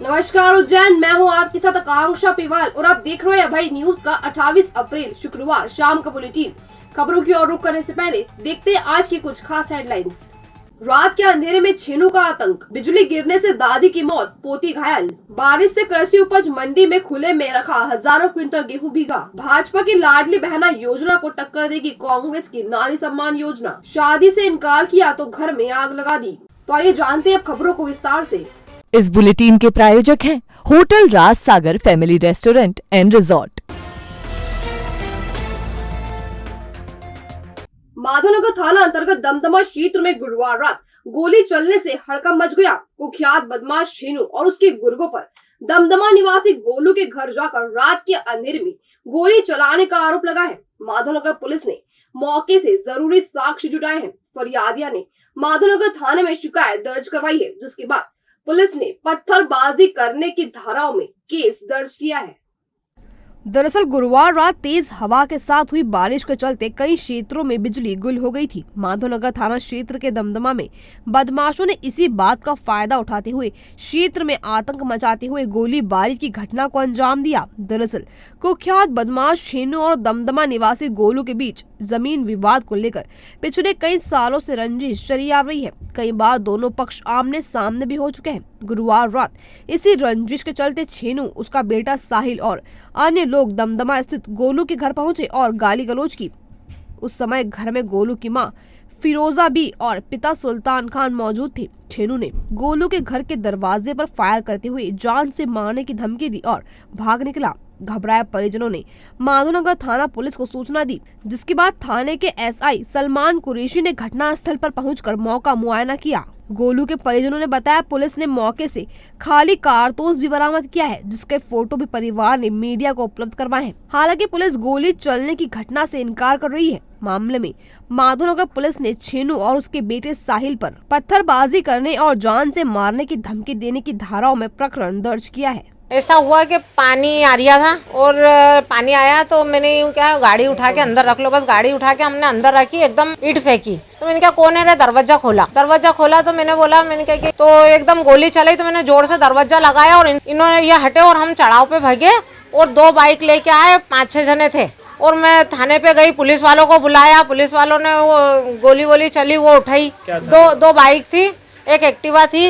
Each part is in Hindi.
नमस्कार उज्जैन, मैं हूं आपके साथ आकांक्षा पिवाल और आप देख रहे हैं भाई न्यूज का 28 अप्रैल शुक्रवार शाम का बुलेटिन। खबरों की ओर रुख करने से पहले देखते हैं आज की कुछ खास हेडलाइंस। रात के अंधेरे में छेनू का आतंक, बिजली गिरने से दादी की मौत, पोती घायल। बारिश से कृषि उपज मंडी में खुले में रखा हजारों क्विंटल गेहूं भीगा। भाजपा की लाडली बहना योजना को टक्कर देगी कांग्रेस की नारी सम्मान योजना। शादी से इनकार किया तो घर में आग लगा दी। तो आइए जानते हैं अब खबरों को विस्तार से। इस बुलेटिन के प्रायोजक हैं hotel Raj Sagar family restaurant and resort. Madhavnagar थाना अंतर्गत दमदमा क्षेत्र में गुरुवार रात गोली चलने से हड़कंप मच गया। कुख्यात बदमाश छेनू और उसके गुर्गों पर दमदमा निवासी गोलू के घर जाकर रात के अंधेरे में गोली चलाने का आरोप लगा है। माधवनगर पुलिस ने मौके से जरूरी साक्ष्य जुटाए हैं। फरियादिया ने माधवनगर थाने में शिकायत दर्ज करवाई है, जिसके बाद पुलिस ने पत्थरबाजी करने की धाराओं में केस दर्ज किया है। दरअसल गुरुवार रात तेज हवा के साथ हुई बारिश के चलते कई क्षेत्रों में बिजली गुल हो गई थी। माधवनगर थाना क्षेत्र के दमदमा में बदमाशों ने इसी बात का फायदा उठाते हुए क्षेत्र में आतंक मचाते हुए गोलीबारी की घटना को अंजाम दिया। दरअसल कुख्यात बदमाश छेनू और दमदमा निवासी गोलू के बीच जमीन विवाद को लेकर पिछले कई सालों से रंजिश चली आ रही है। कई बार दोनों पक्ष आमने सामने भी हो चुके हैं। गुरुवार रात इसी रंजिश के चलते छेनू, उसका बेटा साहिल और अन्य लोग दमदमा स्थित गोलू के घर पहुंचे और गाली गलौज की। उस समय घर में गोलू की मां फिरोजा बी और पिता सुल्तान खान मौजूद थे। छेनू ने गोलू के घर के दरवाजे पर फायर करते हुए जान से मारने की धमकी दी और भाग निकला। घबराए परिजनों ने माधवनगर थाना पुलिस को सूचना दी, जिसके बाद थाने के एसआई सलमान कुरैशी ने घटना स्थल पर पहुंचकर मौका मुआयना किया। गोलू के परिजनों ने बताया पुलिस ने मौके से खाली कारतूस भी बरामद किया है, जिसके फोटो भी परिवार ने मीडिया को उपलब्ध करवाए हैं। हालांकि पुलिस गोली चलने की घटना से इनकार कर रही है। मामले में माधवनगर पुलिस ने छेनू और उसके बेटे साहिल पर पत्थरबाजी करने और जान से मारने की धमकी देने की धाराओं में प्रकरण दर्ज किया है। ऐसा हुआ कि पानी आ रहा था और पानी आया तो मैंने यूँ क्या गाड़ी उठा के अंदर रख लो, बस गाड़ी उठा के हमने अंदर रखी, एकदम ईंट फेंकी। तो मैंने कहा कौन है रे, दरवाजा खोला तो मैंने बोला, मैंने कहा कि तो एकदम गोली चली तो मैंने जोर से दरवाजा लगाया और इन्होंने ये हटे और हम चढ़ाव पे भागे और 2 बाइक लेके आए, 5-6 जने थे और मैं थाने पे गई, पुलिस वालों को बुलाया। पुलिस वालों ने वो गोली चली वो उठाई। दो बाइक थी, एक एक्टिवा थी,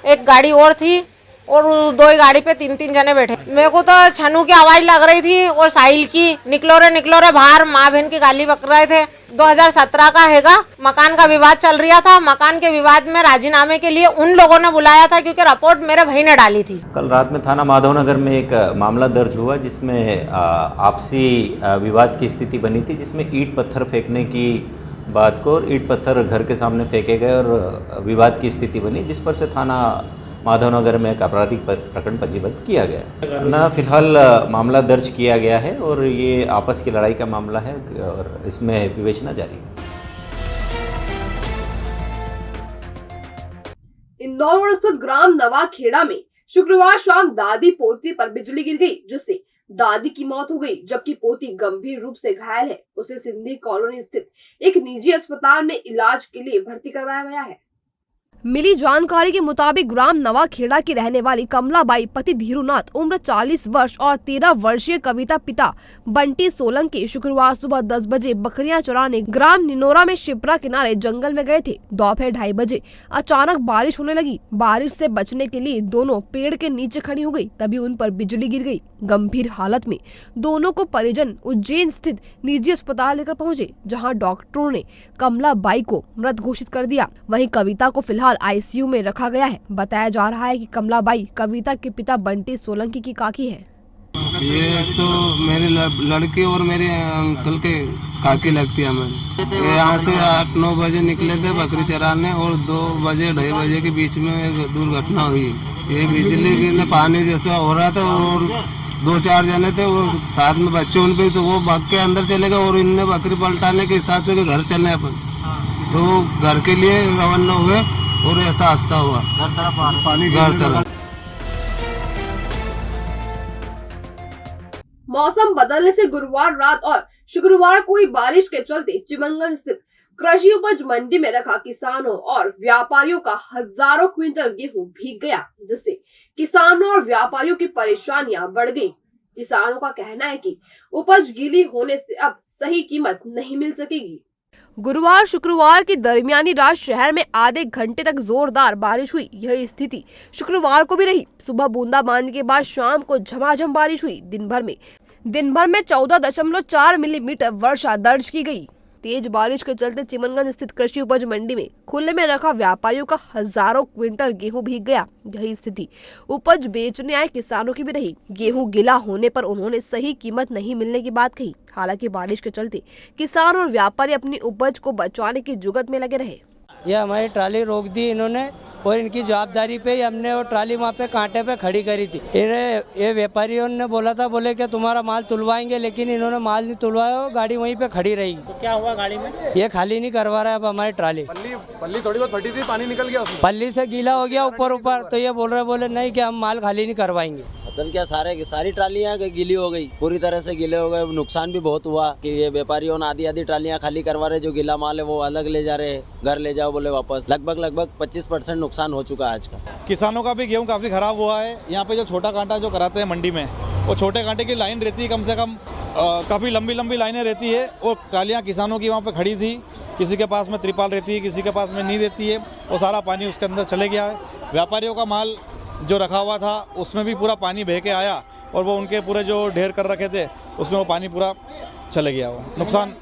एक गाड़ी और थी और 2 ही गाड़ी पे 3-3 जने बैठे। मेरे को तो छनू की आवाज लग रही थी और साहिल की, निकलो रे बाहर, माँ बहन की गाली बक रहे थे। 2017 का हैगा, मकान का विवाद चल रहा था। मकान के विवाद में राजीनामे के लिए उन लोगों ने बुलाया था क्योंकि रिपोर्ट मेरे भाई ने डाली थी। कल रात में थाना माधवनगर में एक मामला दर्ज हुआ जिसमें आपसी विवाद की स्थिति बनी थी, जिसमें ईंट पत्थर फेंकने की बात को और ईंट पत्थर घर के सामने फेंके गए और विवाद की स्थिति बनी, जिस पर से थाना माधवनगर में एक आपराधिक प्रकरण पंजीबद्ध किया गया है। फिलहाल मामला दर्ज किया गया है और ये आपस की लड़ाई का मामला है और इसमें विवेचना जारी है। इंदौर स्थित ग्राम नवाखेड़ा में शुक्रवार शाम दादी पोती पर बिजली गिर गई, जिससे दादी की मौत हो गई, जबकि पोती गंभीर रूप से घायल है। उसे सिंधी कॉलोनी स्थित एक निजी अस्पताल में इलाज के लिए भर्ती करवाया गया है। मिली जानकारी के मुताबिक ग्राम नवाखेड़ा की रहने वाली कमलाबाई पति धीरूनाथ उम्र 40 वर्ष और 13 वर्षीय कविता पिता बंटी सोलंकी शुक्रवार सुबह 10 बजे बकरियां चराने ग्राम निनोरा में शिप्रा किनारे जंगल में गए थे। दोपहर 2:30 बजे अचानक बारिश होने लगी। बारिश से बचने के लिए दोनों पेड़ के नीचे खड़ी हो गई, तभी उन पर बिजली गिर गई। गंभीर हालत में दोनों को परिजन उज्जैन स्थित निजी अस्पताल लेकर पहुंचे, जहां डॉक्टरों ने कमलाबाई को मृत घोषित कर दिया। वहीं कविता को फिलहाल आईसीयू में रखा गया है। बताया जा रहा है कि कमलाबाई कविता के पिता बंटी सोलंकी की काकी है। ये तो मेरी लड़की और मेरे अंकल के काकी लगती है। हमें यहाँ से 8-9 बजे निकले थे बकरी चराने और 2 बजे 2:30 बजे के बीच में एक दुर्घटना हुई। ये बिजली गिरने पानी जैसा हो रहा था और 2-4 जने थे, वो साथ में बच्चे उन पे, तो वो भाग के अंदर चले गए और इनने बकरी पलटाने के हिसाब से घर चलने अपन, तो घर के लिए रवाना हुए और ऐसा हादसा हुआ। पानी घर तरफ। मौसम बदलने से गुरुवार रात और शुक्रवार को हुई बारिश के चलते चिमंगन स्थित कृषि उपज मंडी में रखा किसानों और व्यापारियों का हजारों क्विंटल गेहूं भीग गया, जिससे किसानों और व्यापारियों की परेशानियां बढ़ गई। किसानों का कहना है कि उपज गीली होने से अब सही कीमत नहीं मिल सकेगी। गुरुवार शुक्रवार की दरमियानी रात शहर में आधे घंटे तक जोरदार बारिश हुई। यह स्थिति शुक्रवार को भी रही। सुबह बूंदाबांदी के बाद शाम को झमाझम बारिश हुई। दिन भर में 14.4 मिलीमीटर वर्षा दर्ज की गई। तेज बारिश के चलते चिमनगंज स्थित कृषि उपज मंडी में खुले में रखा व्यापारियों का हजारों क्विंटल गेहूं भीग गया। यही स्थिति उपज बेचने आए किसानों की भी रही। गेहूं गीला होने पर उन्होंने सही कीमत नहीं मिलने की बात कही। हालांकि बारिश के चलते किसान और व्यापारी अपनी उपज को बचाने की जुगत में लगे रहे। ये हमारी ट्राली रोक दी इन्होंने और इनकी जवाबदारी पे ही हमने वो ट्राली वहाँ पे कांटे पे खड़ी करी थी। इन्हें ये व्यापारियों ने बोला था, बोले कि तुम्हारा माल तुलवाएंगे, लेकिन इन्होंने माल नहीं तुलवाया और गाड़ी वहीं पे खड़ी रही। तो क्या हुआ गाड़ी में? ये खाली नहीं करवा रहा है अब हमारी ट्राली। पल्ली थोड़ी बहुत फटी थी, पानी निकल गया उसमें। पल्ली से गीला हो गया ऊपर तो ये बोले नहीं कि हम माल खाली नहीं करवाएंगे। असल क्या सारी ट्रालियाँ गीली हो गई, पूरी तरह से गीले हो गए। नुकसान भी बहुत हुआ कि ये व्यापारियों ने आधी ट्रालियाँ खाली करवा रहे, जो गीला माल है वो अलग ले जा रहे हैं, घर ले जाओ बोले वापस। लगभग 25% नुकसान हो चुका है आज का। किसानों का भी गेहूं काफ़ी ख़राब हुआ है। यहाँ पे जो छोटा कांटा जो कराते हैं मंडी में, वो छोटे कांटे की लाइन रहती है, कम से कम काफ़ी लंबी लाइनें रहती है। और ट्रालियाँ किसानों की वहाँ पे खड़ी थी, किसी के पास में त्रिपाल रहती है, किसी के पास में नहीं रहती है। वो सारा पानी उसके अंदर चले गया है। व्यापारियों का माल जो रखा हुआ था उसमें भी पूरा पानी बह के आया और वो उनके पूरे जो ढेर कर रखे थे उसमें वो पानी पूरा चले गया। वो नुकसान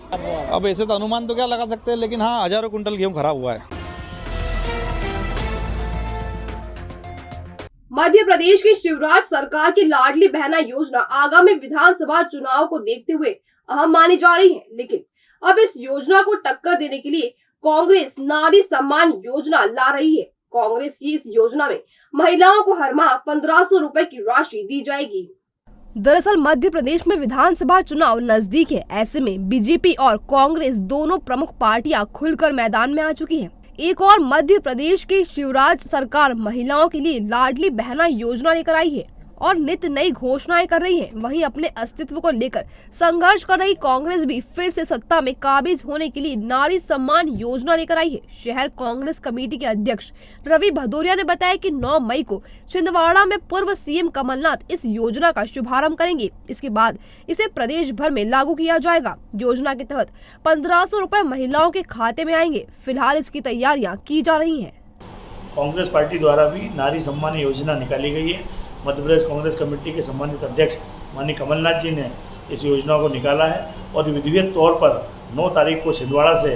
अब ऐसे तो अनुमान तो क्या लगा सकते हैं, लेकिन हाँ, हजारों कुंटल गेहूँ खराब हुआ है। मध्य प्रदेश की शिवराज सरकार की लाडली बहना योजना आगामी विधानसभा चुनाव को देखते हुए अहम मानी जा रही है, लेकिन अब इस योजना को टक्कर देने के लिए कांग्रेस नारी सम्मान योजना ला रही है। कांग्रेस की इस योजना में महिलाओं को हर माह 1500 रुपए की राशि दी जाएगी। दरअसल मध्य प्रदेश में विधानसभा चुनाव नजदीक है। ऐसे में बीजेपी और कांग्रेस दोनों प्रमुख पार्टियां खुलकर मैदान में आ चुकी हैं। एक और मध्य प्रदेश की शिवराज सरकार महिलाओं के लिए लाडली बहना योजना लेकर आई है और नित नई घोषणाएं कर रही है। वहीं अपने अस्तित्व को लेकर संघर्ष कर रही कांग्रेस भी फिर से सत्ता में काबिज होने के लिए नारी सम्मान योजना लेकर आई है। शहर कांग्रेस कमेटी के अध्यक्ष रवि भदौरिया ने बताया कि 9 मई को छिंदवाड़ा में पूर्व सीएम कमलनाथ इस योजना का शुभारंभ करेंगे। इसके बाद इसे प्रदेश भर में लागू किया जाएगा। योजना के तहत 1500 रुपए महिलाओं के खाते में आएंगे। फिलहाल इसकी तैयारियां की जा रही है। कांग्रेस पार्टी द्वारा भी नारी सम्मान योजना निकाली गई है। मध्य प्रदेश कांग्रेस कमेटी के सम्मानित अध्यक्ष माननीय कमलनाथ जी ने इस योजना को निकाला है और विधिवत तौर पर 9 तारीख को छिंदवाड़ा से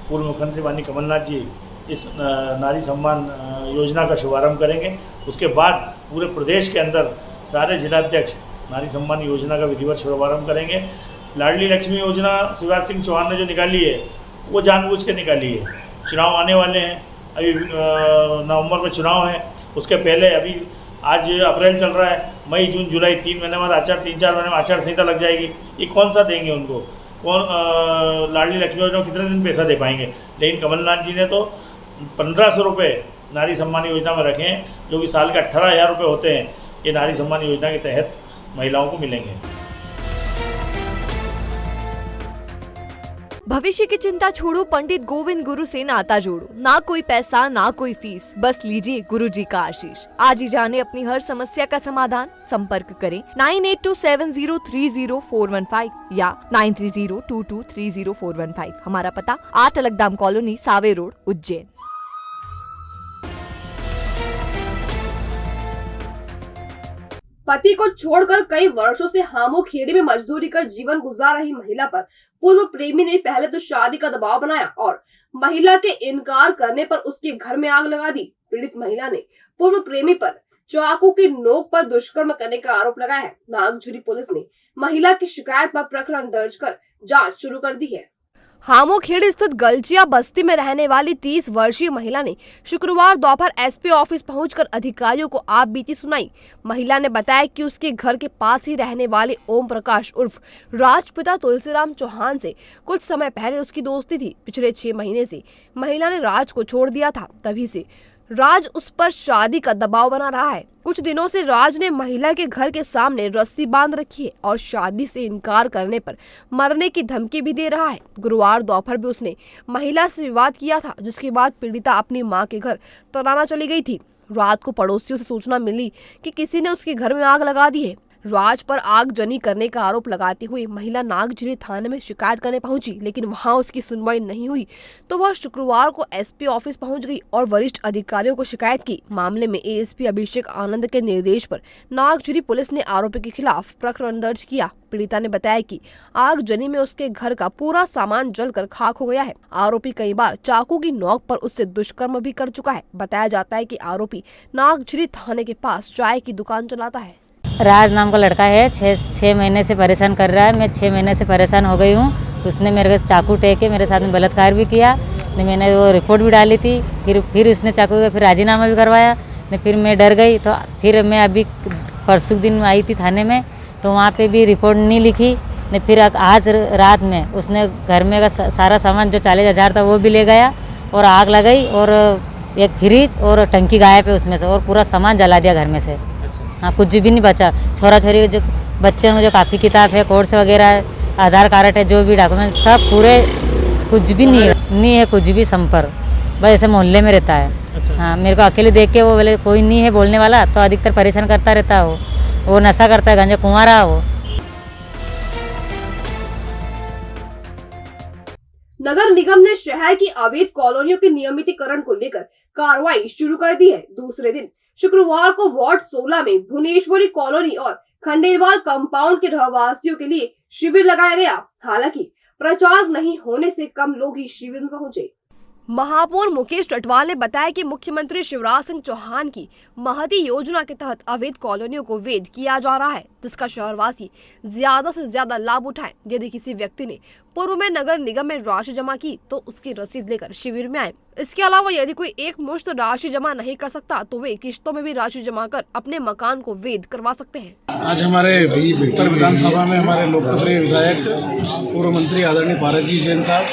पूर्व मुख्यमंत्री माननीय कमलनाथ जी इस नारी सम्मान योजना का शुभारंभ करेंगे। उसके बाद पूरे प्रदेश के अंदर सारे जिलाध्यक्ष नारी सम्मान योजना का विधिवत शुभारंभ करेंगे। लाडली लक्ष्मी योजना शिवराज सिंह चौहान ने जो निकाली है वो जानबूझ के निकाली है। चुनाव आने वाले हैं, अभी नवंबर में चुनाव है, उसके पहले अभी आज अप्रैल चल रहा है, मई जून जुलाई 3 महीने बाद 3-4 महीने में आचार संहिता लग जाएगी। ये कौन सा देंगे उनको? कौन लाडली लक्ष्मी योजना कितने दिन पैसा दे पाएंगे? लेकिन कमलनाथ जी ने तो 1500 रुपये नारी सम्मान योजना में रखे हैं, जो कि साल के 18,000 रुपये होते हैं। ये नारी सम्मान योजना के तहत महिलाओं को मिलेंगे। भविष्य की चिंता छोड़ो, पंडित गोविंद गुरु से नाता जोड़ो। ना कोई पैसा ना कोई फीस, बस लीजिए गुरु जी का आशीष। आज ही जाने अपनी हर समस्या का समाधान। संपर्क करें 9827030415 या 9302230415। हमारा पता 8 अलगदाम कॉलोनी, सावे रोड, उज्जैन। पति को छोड़कर कई वर्षों से हामू खेड़ी में मजदूरी कर जीवन गुजार रही महिला पर पूर्व प्रेमी ने पहले तो शादी का दबाव बनाया और महिला के इनकार करने पर उसके घर में आग लगा दी। पीड़ित महिला ने पूर्व प्रेमी पर चाकू की नोक पर दुष्कर्म करने का आरोप लगाया है। नागझुरी पुलिस ने महिला की शिकायत पर प्रकरण दर्ज कर जांच शुरू कर दी है। हामोखेड़ी स्थित गलचिया बस्ती में रहने वाली 30 वर्षीय महिला ने शुक्रवार दोपहर एसपी ऑफिस पहुंचकर अधिकारियों को आप बीती सुनाई। महिला ने बताया कि उसके घर के पास ही रहने वाले ओम प्रकाश उर्फ राजपिता तुलसीराम चौहान से कुछ समय पहले उसकी दोस्ती थी। पिछले 6 महीने से महिला ने राज को छोड़ दिया था। तभी से राज उस पर शादी का दबाव बना रहा है। कुछ दिनों से राज ने महिला के घर के सामने रस्सी बांध रखी है और शादी से इनकार करने पर मरने की धमकी भी दे रहा है। गुरुवार दोपहर भी उसने महिला से विवाद किया था, जिसके बाद पीड़िता अपनी मां के घर तराना चली गई थी। रात को पड़ोसियों से सूचना मिली कि किसी ने उसके घर में आग लगा दी है। राज पर आगजनी करने का आरोप लगाती हुई महिला नागझिरी थाने में शिकायत करने पहुंची, लेकिन वहां उसकी सुनवाई नहीं हुई तो वह शुक्रवार को एसपी ऑफिस पहुंच गई और वरिष्ठ अधिकारियों को शिकायत की। मामले में एएसपी अभिषेक आनंद के निर्देश पर नागझिरी पुलिस ने आरोपी के खिलाफ प्रकरण दर्ज किया। पीड़िता ने बताया कि आगजनी में उसके घर का पूरा सामान जलकर खाक हो गया है। आरोपी कई बार चाकू की नोक पर उससे दुष्कर्म भी कर चुका है। बताया जाता है कि आरोपी नागझिरी थाने के पास चाय की दुकान चलाता है। राज नाम का लड़का है, छः महीने से परेशान कर रहा है। मैं 6 महीने से परेशान हो गई हूँ। उसने मेरे को चाकू टेक के मेरे साथ में बलात्कार भी किया। मैंने वो रिपोर्ट भी डाली थी, फिर उसने चाकू का फिर राजीनामा भी करवाया। फिर मैं डर गई, तो फिर मैं अभी परसों दिन आई थी थाने में, तो वहाँ पे भी रिपोर्ट नहीं लिखी। फिर आज रात में उसने घर में का सारा सामान जो 40,000 था वो भी ले गया और आग लगाई और एक फ्रिज और टंकी गायब है उसमें से, और पूरा सामान जला दिया घर में से। हाँ, कुछ भी नहीं बचा। छोरा छोरी के जो बच्चे में जो कापी किताब है, कोर्स वगैरह, आधार कार्ड है, जो भी डॉक्यूमेंट सब पूरे, कुछ भी नहीं है कुछ भी संपर्क, बस ऐसे मोहल्ले में रहता है। हाँ, मेरे को अकेले देख के वो बोले कोई नहीं है बोलने वाला, तो अधिकतर परेशान करता रहता है। वो नशा करता है, गांजा कुंवारा वो। नगर निगम ने शहर की अवैध कॉलोनियों के नियमितीकरण को लेकर कार्रवाई शुरू कर दी है। दूसरे दिन शुक्रवार को वार्ड 16 में भुवनेश्वरी कॉलोनी और खंडेलवाल कंपाउंड के रहवासियों के लिए शिविर लगाया गया। हालांकि प्रचार नहीं होने से कम लोग ही शिविर में पहुंचे। महापौर मुकेश टटवाल ने बताया कि मुख्यमंत्री शिवराज सिंह चौहान की महती योजना के तहत अवैध कॉलोनियों को वैध किया जा रहा है, जिसका शहरवासी ज्यादा से ज्यादा लाभ उठाएं। यदि किसी व्यक्ति ने पूर्व में नगर निगम में राशि जमा की तो उसकी रसीद लेकर शिविर में आए। इसके अलावा यदि कोई एक मुश्त राशि जमा नहीं कर सकता तो वे किश्तों में भी राशि जमा कर अपने मकान को वैध करवा सकते हैं। आज हमारे उत्तर विधानसभा में हमारे लोकप्रिय विधायक पूर्व मंत्री आदरणीय भारत जी जैन साहब,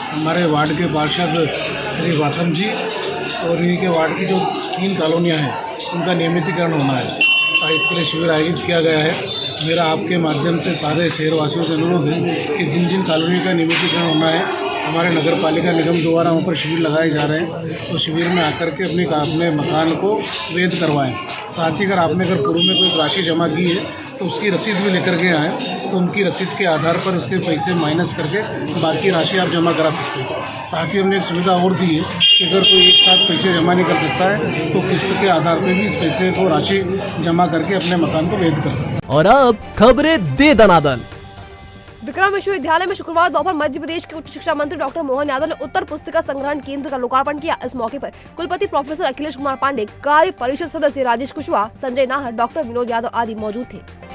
हमारे वार्ड के पार्षद श्री वासम जी और इन्हीं के वार्ड की जो 3 कॉलोनियाँ हैं उनका नियमितीकरण होना है, इसके लिए शिविर आयोजित किया गया है। मेरा आपके माध्यम से सारे शहरवासियों से अनुरोध है कि जिन जिन कॉलोनी का नियमितीकरण होना है, हमारे नगर पालिका निगम द्वारा वहाँ पर शिविर लगाए जा रहे हैं, तो शिविर में आकर के अपने मकान को वैध करवाएं। साथ ही अगर पूर्व में कोई राशि जमा की है तो उसकी रसीद भी लेकर के आएँ, तो उनकी रसीद के आधार पर उसके पैसे माइनस करके बाकी राशि आप जमा करा सकते हैं। साथ ही हमने एक सुविधा और दी है कि अगर कोई एक साथ पैसे जमा नहीं कर सकता है तो किस्त के आधार पर भी इस पैसे को राशि जमा करके अपने मकान को वैध कर सकते हैं। और अब खबरें दे दनादन। विक्रम विश्वविद्यालय में शुक्रवार दोपहर मध्य प्रदेश के उच्च शिक्षा मंत्री डॉक्टर मोहन यादव ने उत्तर पुस्तिका संग्रहण केंद्र का लोकार्पण किया। इस मौके पर कुलपति प्रोफेसर अखिलेश कुमार पांडे, कार्य परिषद सदस्य राजेश कुशवाहा, संजय नाहर, डॉक्टर विनोद यादव आदि मौजूद थे।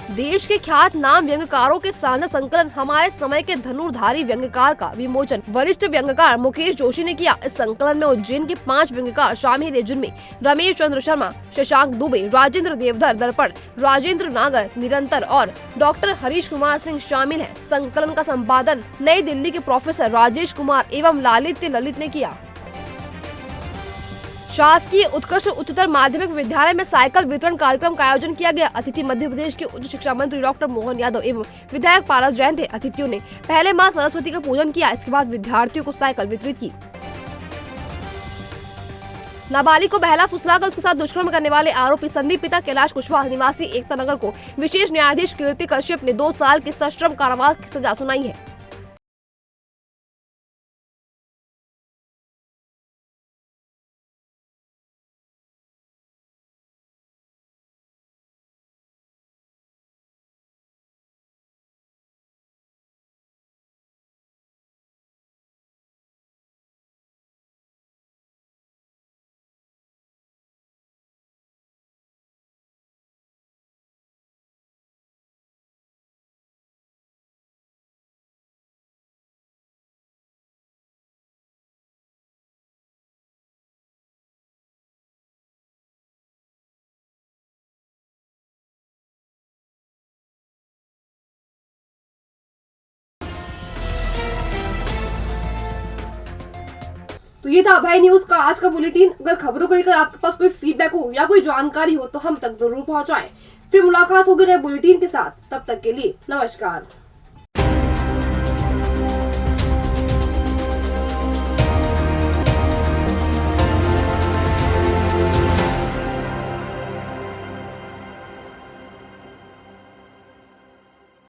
देश के ख्यात नाम व्यंग्यकारों के साझा संकलन हमारे समय के धनुर्धारी व्यंग्यकार का विमोचन वरिष्ठ व्यंग्यकार मुकेश जोशी ने किया। इस संकलन में उज्जैन के 5 व्यंग्यकार शामिल है, जिनमें रमेश चंद्र शर्मा, शशांक दुबे, राजेंद्र देवधर दर्पण, राजेंद्र नागर निरंतर और डॉक्टर हरीश कुमार सिंह शामिल हैं। संकलन का संपादन नई दिल्ली के प्रोफेसर राजेश कुमार एवं लालित्य ललित ने किया। शासकीय उत्कृष्ट उच्चतर माध्यमिक विद्यालय में साइकिल वितरण कार्यक्रम का आयोजन किया गया। अतिथि मध्य प्रदेश के उच्च शिक्षा मंत्री डॉक्टर मोहन यादव एवं विधायक पारस जैन थे। अतिथियों ने पहले मां सरस्वती का पूजन किया, इसके बाद विद्यार्थियों को साइकिल वितरित की। नाबालिग को बहला फुसलाकर उसके साथ दुष्कर्म करने वाले आरोपी संदीप पिता कैलाश कुशवाहा निवासी एकता नगर को विशेष न्यायाधीश कीर्ति कश्यप ने 2 साल के सश्रम कारावास की सजा सुनाई है। तो ये था अभय न्यूज का आज का बुलेटिन। अगर खबरों को लेकर आपके पास कोई फीडबैक हो या कोई जानकारी हो तो हम तक जरूर पहुंचाएं। फिर मुलाकात होगी नए बुलेटिन के साथ, तब तक के लिए नमस्कार।